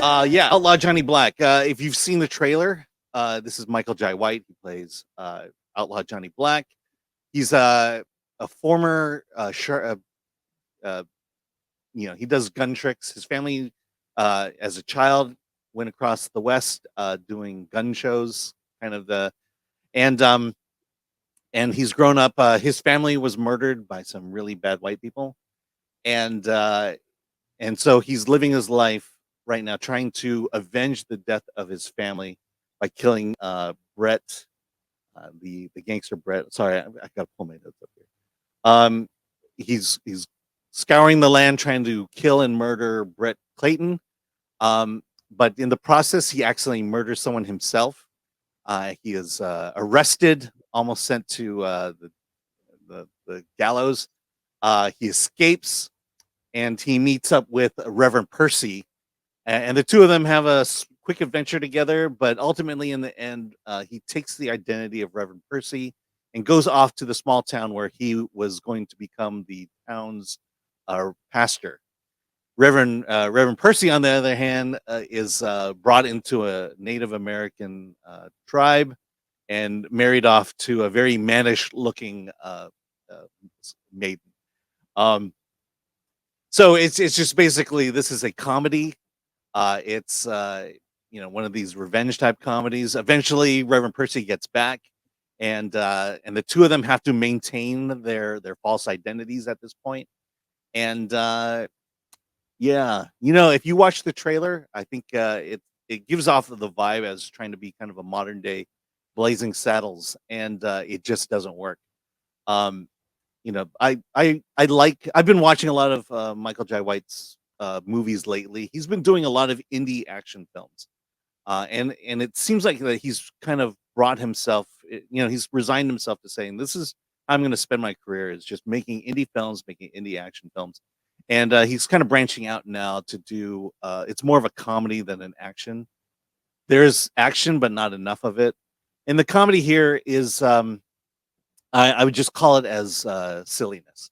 Yeah, Outlaw Johnny Black. If you've seen the trailer, this is Michael Jai White. He plays Outlaw Johnny Black. He's a former he does gun tricks. His family, as a child, went across the West doing gun shows, kind of the and and he's grown up. His family was murdered by some really bad white people, and so he's living his life right now, trying to avenge the death of his family by killing Brett, the gangster Brett. Sorry, I got to pull my notes up here. He's scouring the land trying to kill and murder Brett Clayton. But in the process, he accidentally murders someone himself. He is arrested, almost sent to the gallows. He escapes, and he meets up with Reverend Percy, and the two of them have a quick adventure together. But ultimately, in the end, he takes the identity of Reverend Percy and goes off to the small town where he was going to become the town's pastor. Reverend Percy, on the other hand, is brought into a Native American tribe and married off to a very mannish-looking maiden. So it's just basically, this is a comedy. It's one of these revenge type comedies. Eventually, Reverend Percy gets back, and the two of them have to maintain their false identities at this point. And yeah, if you watch the trailer, I think it gives off the vibe as trying to be kind of a modern day Blazing Saddles, and it just doesn't work. I've been watching a lot of Michael Jai White's movies lately. He's been doing a lot of indie action films, and it seems like that he's kind of brought himself. He's resigned himself to saying, "This is how I'm going to spend my career, is just making indie films, making indie action films." And he's kind of branching out now to do. It's more of a comedy than an action. There's action, but not enough of it. And the comedy here is, I would just call it as silliness.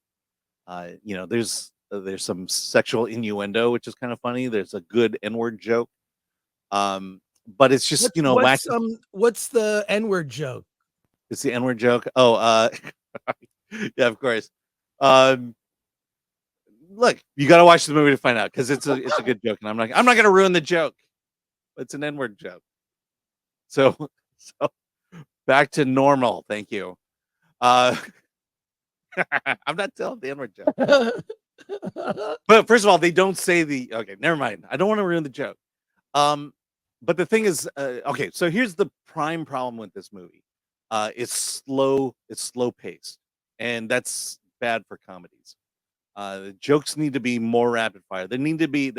There's some sexual innuendo, which is kind of funny. There's a good N-word joke, but it's just what's the N-word joke? It's the N-word joke. Oh, yeah, of course. Look, you got to watch the movie to find out, because it's a good joke, and I'm not going to ruin the joke. It's an N-word joke. So back to normal. Thank you. I'm not telling the N-word joke. But first of all, they don't say okay, never mind. I don't want to ruin the joke. But the thing is, okay, so here's the prime problem with this movie. It's slow paced, and that's bad for comedies. The jokes need to be more rapid fire. There need to be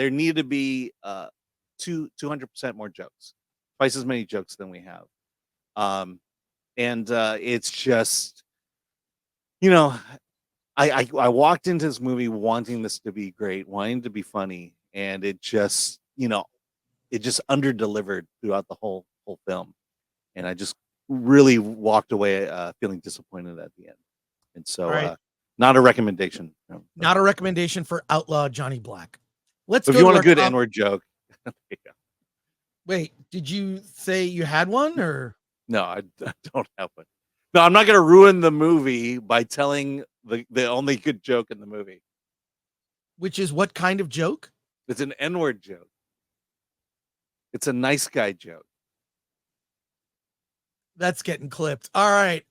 200% more jokes, twice as many jokes than we have. And it's just, I walked into this movie wanting this to be great, wanting to be funny, and it just, it just under-delivered throughout the whole film, and I just really walked away feeling disappointed at the end. And so, right. Not a recommendation. No. Not a recommendation for Outlaw Johnny Black. If you want a good N-word joke. Wait, did you say you had one, or? No, I don't have one. No, I'm not going to ruin the movie by telling the only good joke in the movie. Which is what kind of joke? It's an N-word joke. It's a nice guy joke. That's getting clipped. All right.